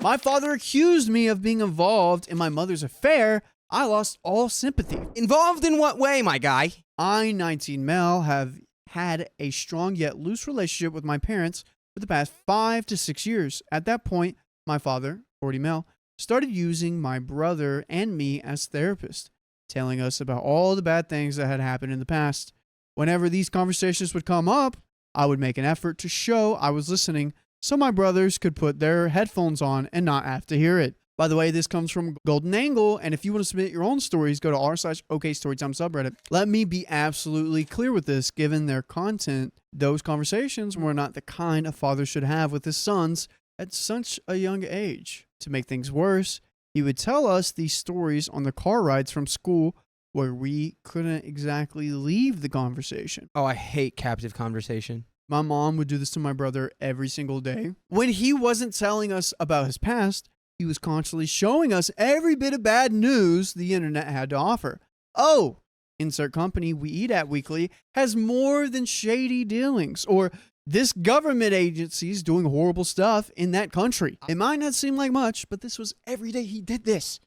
my father accused me of being involved in my mother's affair. I lost all sympathy. Involved in what way, my guy? I, 19 male, have had a strong yet loose relationship with my parents for the past 5 to 6 years. At that point, my father, 40 male, started using my brother and me as therapists, telling us about all the bad things that had happened in the past. Whenever these conversations would come up, I would make an effort to show I was listening so my brothers could put their headphones on and not have to hear it. By the way, this comes from Golden Angle, and if you want to submit your own stories, go to r/OKStorytime subreddit. Let me be absolutely clear with this. Given their content, those conversations were not the kind a father should have with his sons at such a young age. To make things worse, he would tell us these stories on the car rides from school where we couldn't exactly leave the conversation. Oh, I hate captive conversation. My mom would do this to my brother every single day. When he wasn't telling us about his past, he was constantly showing us every bit of bad news the internet had to offer. Oh, insert company we eat at weekly has more than shady dealings, or this government agency's doing horrible stuff in that country. It might not seem like much, but this was every day he did this.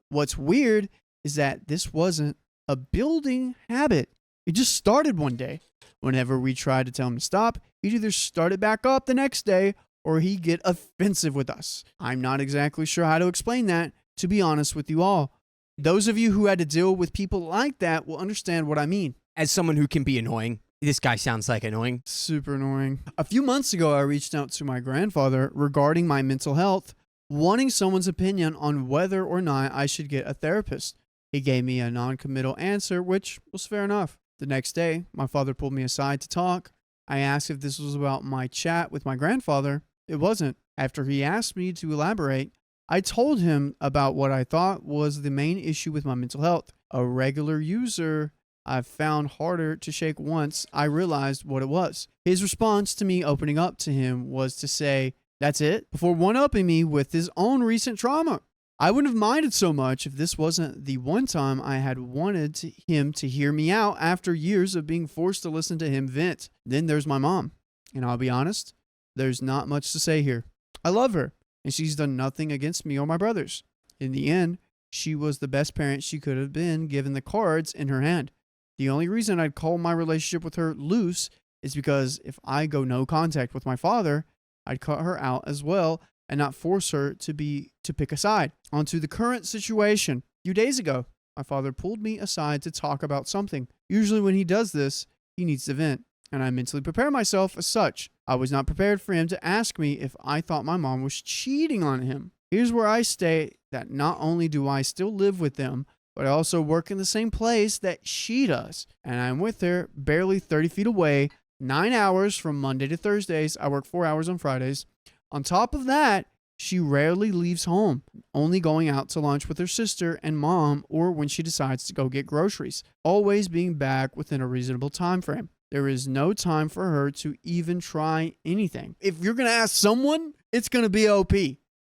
What's weird is that this wasn't a building habit. It just started one day. Whenever we tried to tell him to stop, he'd either start it back up the next day or he'd get offensive with us. I'm not exactly sure how to explain that, to be honest with you all. Those of you who had to deal with people like that will understand what I mean. As someone who can be annoying, this guy sounds like annoying. Super annoying. A few months ago, I reached out to my grandfather regarding my mental health, wanting someone's opinion on whether or not I should get a therapist. He gave me a non-committal answer, which was fair enough. The next day, my father pulled me aside to talk. I asked if this was about my chat with my grandfather. It wasn't. After he asked me to elaborate, I told him about what I thought was the main issue with my mental health. A regular user I've found harder to shake once I realized what it was. His response to me opening up to him was to say, "That's it?" before one-upping me with his own recent trauma. I wouldn't have minded so much if this wasn't the one time I had wanted him to hear me out after years of being forced to listen to him vent. Then there's my mom. And I'll be honest, there's not much to say here. I love her, and she's done nothing against me or my brothers. In the end, she was the best parent she could have been given the cards in her hand. The only reason I'd call my relationship with her loose is because if I go no contact with my father, I'd cut her out as well and not force her to pick a side. Onto the current situation. A few days ago, my father pulled me aside to talk about something. Usually when he does this, he needs to vent, and I mentally prepare myself as such. I was not prepared for him to ask me if I thought my mom was cheating on him. Here's where I state that not only do I still live with them, but I also work in the same place that she does, and I'm with her barely 30 feet away, 9 hours from Monday to Thursdays. I work 4 hours on Fridays. On top of that, she rarely leaves home, only going out to lunch with her sister and mom or when she decides to go get groceries, always being back within a reasonable time frame. There is no time for her to even try anything. If you're going to ask someone, it's going to be OP.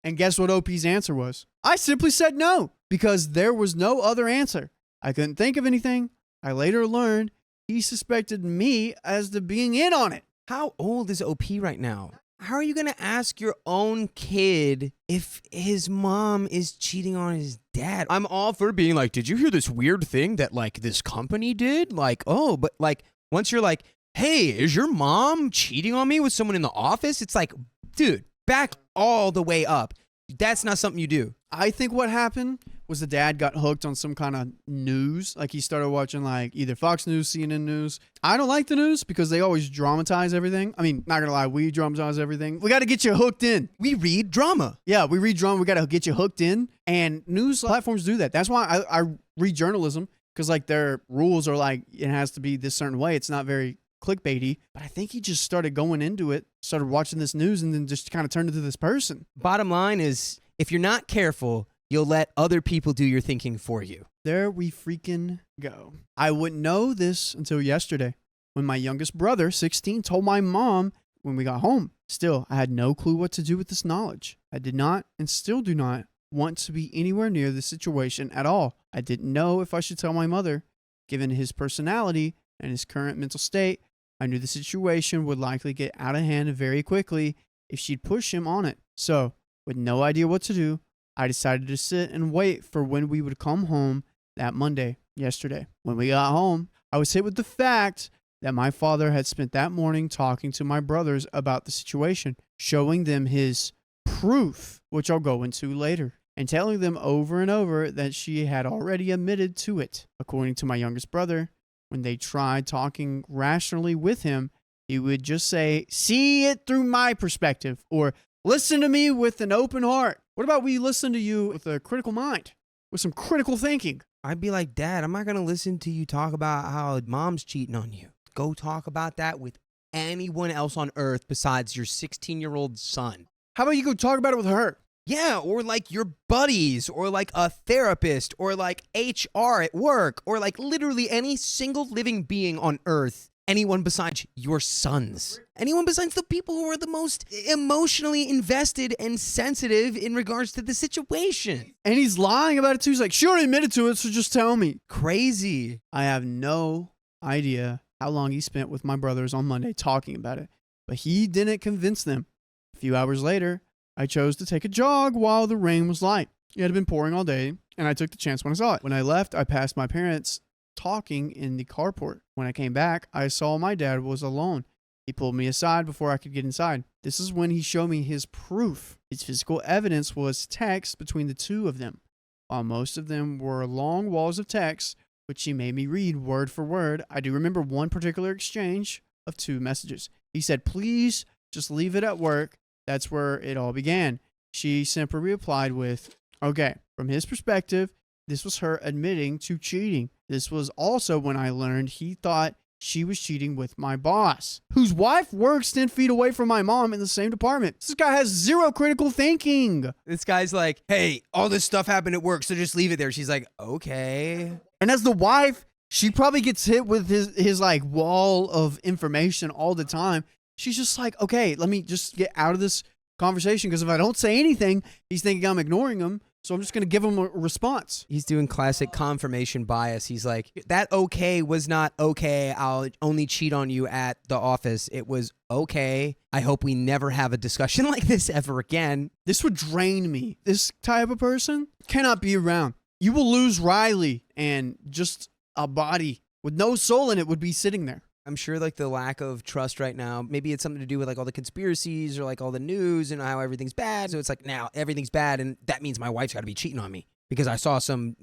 And guess what OP's answer was? I simply said no, because there was no other answer. I couldn't think of anything. I later learned he suspected me as the being in on it. How old is OP right now? How are you going to ask your own kid if his mom is cheating on his dad? I'm all for being like, did you hear this weird thing that like this company did? Like, oh, but like once you're like, hey, is your mom cheating on me with someone in the office? It's like, dude, back all the way up. That's not something you do. I think what happened was the dad got hooked on some kind of news. Like he started watching like either Fox News, CNN News. I don't like the news because they always dramatize everything. I mean, not gonna lie, we dramatize everything. We got to get you hooked in. We read drama. Yeah, we read drama. We got to get you hooked in. And news platforms do that. That's why I read journalism, because like their rules are like it has to be this certain way. It's not very clickbaity. But I think he just started going into it, started watching this news, and then just kind of turned into this person. Bottom line is, if you're not careful, you'll let other people do your thinking for you. There we freaking go. I wouldn't know this until yesterday when my youngest brother, 16, told my mom when we got home. Still, I had no clue what to do with this knowledge. I did not and still do not want to be anywhere near this situation at all. I didn't know if I should tell my mother. Given his personality and his current mental state, I knew the situation would likely get out of hand very quickly if she'd push him on it. So, With no idea what to do, I decided to sit and wait for when we would come home that Monday, yesterday. When we got home, I was hit with the fact that my father had spent that morning talking to my brothers about the situation, showing them his proof, which I'll go into later, and telling them over and over that she had already admitted to it. According to my youngest brother, when they tried talking rationally with him, he would just say, "See it through my perspective," or "Listen to me with an open heart." What about we listen to you with a critical mind, with some critical thinking? I'd be like, Dad, I'm not going to listen to you talk about how mom's cheating on you. Go talk about that with anyone else on earth besides your 16-year-old son. How about you go talk about it with her? Yeah, or like your buddies, or like a therapist, or like HR at work, or like literally any single living being on earth. Anyone besides your sons. Anyone besides the people who are the most emotionally invested and sensitive in regards to the situation. And he's lying about it too. He's like, "She already admitted to it, so just tell me." Crazy. I have no idea how long he spent with my brothers on Monday talking about it, but he didn't convince them. A few hours later, I chose to take a jog while the rain was light. It had been pouring all day, and I took the chance when I saw it. When I left, I passed my parents talking in the carport. When I came back, I saw my dad was alone. He pulled me aside before I could get inside. This is when he showed me his proof. His physical evidence was text between the two of them. While most of them were long walls of text, which he made me read word for word, I do remember one particular exchange of 2 messages. He said, "Please just leave it at work." That's where it all began. She simply replied with, "Okay." From his perspective, this was her admitting to cheating. This was also when I learned he thought she was cheating with my boss, whose wife works 10 feet away from my mom in the same department. This guy has zero critical thinking. This guy's like, "Hey, all this stuff happened at work, so just leave it there." She's like, "Okay." And as the wife, she probably gets hit with his like wall of information all the time. She's just like, "Okay, let me just get out of this conversation, because if I don't say anything, he's thinking I'm ignoring him. So I'm just going to give him a response." He's doing classic confirmation bias. He's like, "That okay was not okay. I'll only cheat on you at the office. It was okay. I hope we never have a discussion like this ever again." This would drain me. This type of person cannot be around. You will lose Riley, and just a body with no soul in it would be sitting there. I'm sure like the lack of trust right now, maybe it's something to do with like all the conspiracies or like all the news and how everything's bad. So it's like, now everything's bad, and that means my wife's got to be cheating on me because I saw some,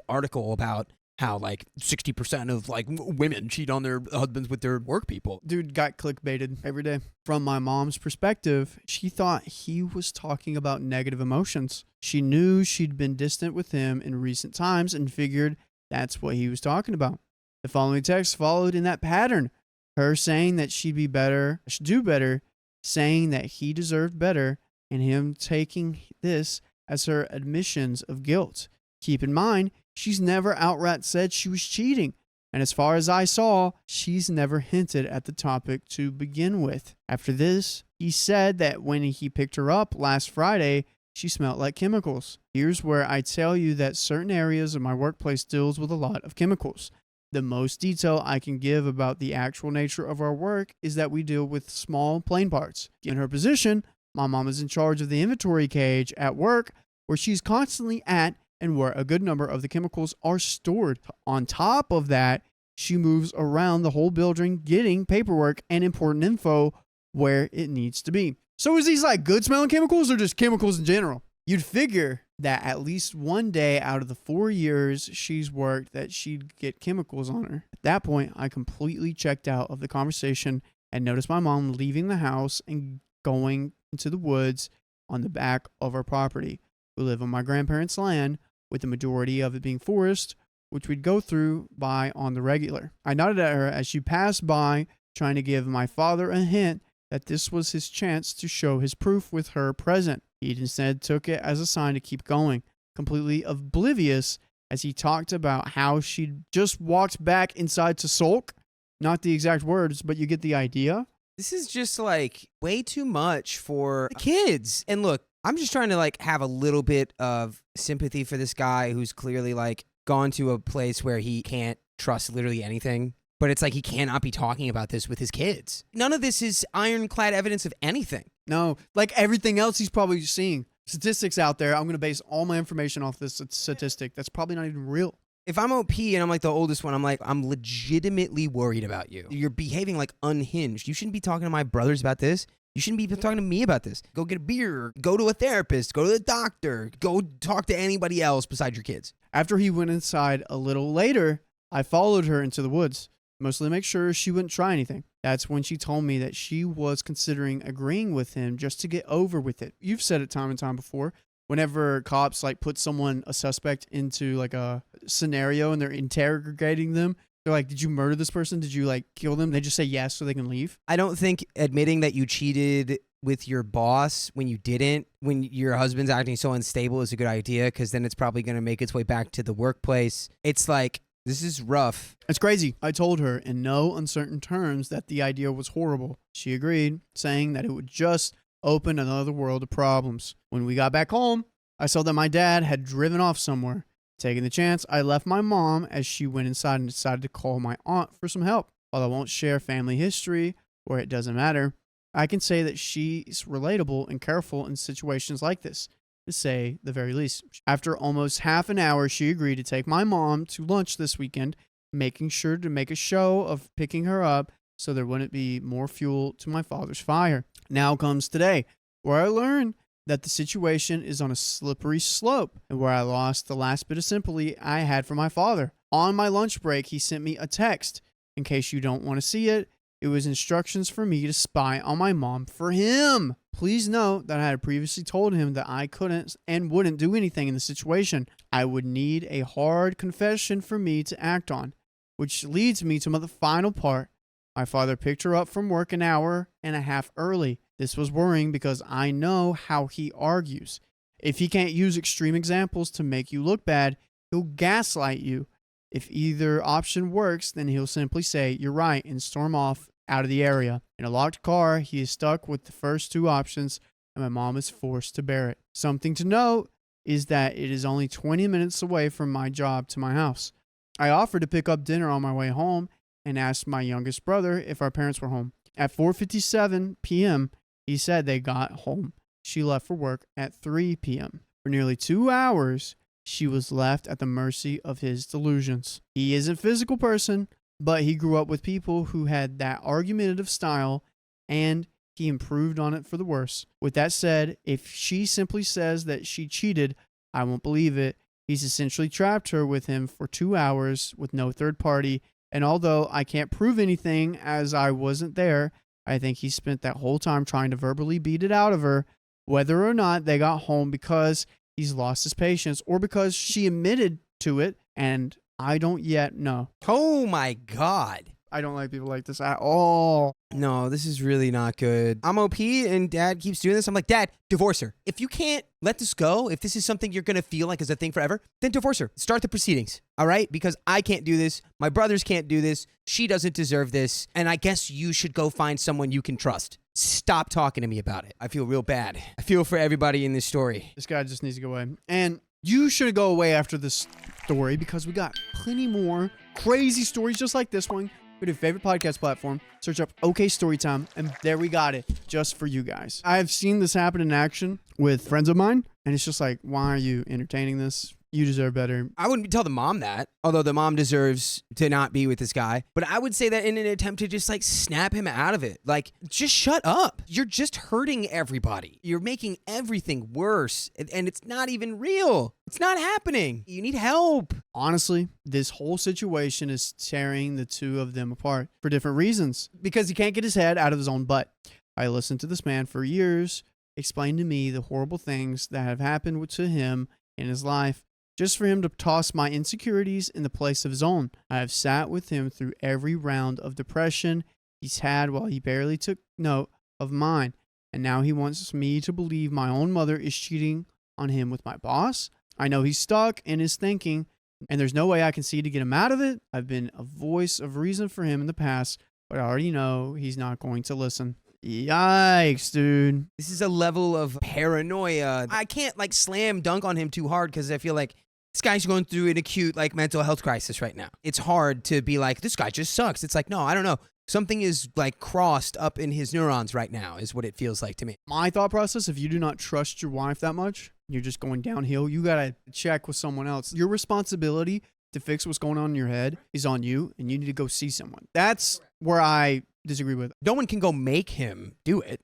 article about how like 60% of like women cheat on their husbands with their work people. Dude got clickbaited every day. From my mom's perspective, she thought he was talking about negative emotions. She knew she'd been distant with him in recent times and figured that's what he was talking about. The following text followed in that pattern. Her saying that she'd be better, should do better, saying that he deserved better, and him taking this as her admissions of guilt. Keep in mind, she's never outright said she was cheating. And as far as I saw, she's never hinted at the topic to begin with. After this, he said that when he picked her up last Friday, she smelled like chemicals. Here's where I tell you that certain areas of my workplace deals with a lot of chemicals. The most detail I can give about the actual nature of our work is that we deal with small plane parts. In her position, my mom is in charge of the inventory cage at work, where she's constantly at and where a good number of the chemicals are stored. On top of that, she moves around the whole building getting paperwork and important info where it needs to be. So is these like good smelling chemicals or just chemicals in general? You'd figure that at least one day out of the 4 years she's worked that she'd get chemicals on her. At that point, I completely checked out of the conversation and noticed my mom leaving the house and going into the woods on the back of our property. We live on my grandparents' land, with the majority of it being forest, which we'd go through by on the regular. I nodded at her as she passed by, trying to give my father a hint that this was his chance to show his proof with her present. He instead took it as a sign to keep going, completely oblivious as he talked about how she'd just walked back inside to sulk. Not the exact words, but you get the idea. This is just like way too much for kids. And look, I'm just trying to like have a little bit of sympathy for this guy who's clearly like gone to a place where he can't trust literally anything. But it's like he cannot be talking about this with his kids. None of this is ironclad evidence of anything. No, like everything else he's probably seeing. Statistics out there, I'm going to base all my information off this statistic. That's probably not even real. If I'm OP and I'm like the oldest one, I'm legitimately worried about you. You're behaving like unhinged. You shouldn't be talking to my brothers about this. You shouldn't be talking to me about this. Go get a beer. Go to a therapist. Go to the doctor. Go talk to anybody else besides your kids. After he went inside a little later, I followed her into the woods, mostly to make sure she wouldn't try anything. That's when she told me that she was considering agreeing with him just to get over with it. You've said it time and time before. Whenever cops like put a suspect into like a scenario and they're interrogating them, they're like, did you murder this person? Did you like kill them? They just say yes so they can leave. I don't think admitting that you cheated with your boss when you didn't, when your husband's acting so unstable, is a good idea, because then it's probably going to make its way back to the workplace. It's like, this is rough. It's crazy. I told her in no uncertain terms that the idea was horrible. She agreed, saying that it would just open another world of problems. When we got back home, I saw that my dad had driven off somewhere. Taking the chance, I left my mom as she went inside and decided to call my aunt for some help. While I won't share family history, where it doesn't matter, I can say that she's relatable and careful in situations like this, to say the very least. After almost half an hour, she agreed to take my mom to lunch this weekend, making sure to make a show of picking her up so there wouldn't be more fuel to my father's fire. Now comes today, where I learned that the situation is on a slippery slope and where I lost the last bit of sympathy I had for my father. On my lunch break, he sent me a text. In case you don't want to see it, it was instructions for me to spy on my mom for him. Please note that I had previously told him that I couldn't and wouldn't do anything in the situation. I would need a hard confession for me to act on, which leads me to the final part. My father picked her up from work an hour and a half early. This was worrying because I know how he argues. If he can't use extreme examples to make you look bad, he'll gaslight you. If either option works, then he'll simply say, "You're right," and storm off out of the area. In a locked car, he is stuck with the first two options, and my mom is forced to bear it. Something to note is that it is only 20 minutes away from my job to my house. I offered to pick up dinner on my way home and asked my youngest brother if our parents were home. At 4:57 p.m., he said they got home. She left for work at 3 p.m. For nearly 2 hours, she was left at the mercy of his delusions. He is a physical person, but he grew up with people who had that argumentative style, and he improved on it for the worse. With that said, if she simply says that she cheated, I won't believe it. He's essentially trapped her with him for 2 hours with no third party, and although I can't prove anything as I wasn't there, I think he spent that whole time trying to verbally beat it out of her, whether or not they got home because he's lost his patience or because she admitted to it, and I don't yet know. Oh my God. I don't like people like this at all. No, this is really not good. I'm OP and Dad keeps doing this. I'm like, Dad, divorce her. If you can't let this go, if this is something you're going to feel like is a thing forever, then divorce her. Start the proceedings, all right? Because I can't do this. My brothers can't do this. She doesn't deserve this. And I guess you should go find someone you can trust. Stop talking to me about it. I feel real bad. I feel for everybody in this story. This guy just needs to go away. And you should go away after this story because we got plenty more crazy stories just like this one. Go to your favorite podcast platform, search up OK Storytime, and there we got it just for you guys. I've seen this happen in action with friends of mine, and it's just like, why are you entertaining this? You deserve better. I wouldn't tell the mom that, although the mom deserves to not be with this guy. But I would say that in an attempt to just like snap him out of it. Like, just shut up. You're just hurting everybody. You're making everything worse. And it's not even real. It's not happening. You need help. Honestly, this whole situation is tearing the two of them apart for different reasons. Because he can't get his head out of his own butt. I listened to this man for years explain to me the horrible things that have happened to him in his life, just for him to toss my insecurities in the place of his own. I have sat with him through every round of depression he's had while he barely took note of mine. And now he wants me to believe my own mother is cheating on him with my boss. I know he's stuck in his thinking, and there's no way I can see to get him out of it. I've been a voice of reason for him in the past, but I already know he's not going to listen. Yikes, dude. This is a level of paranoia. I can't like slam dunk on him too hard because I feel like this guy's going through an acute like mental health crisis right now. It's hard to be like, this guy just sucks. It's like, no, I don't know. Something is like crossed up in his neurons right now is what it feels like to me. My thought process, if you do not trust your wife that much, you're just going downhill. You got to check with someone else. Your responsibility to fix what's going on in your head is on you, and you need to go see someone. That's where I disagree with. No one can go make him do it.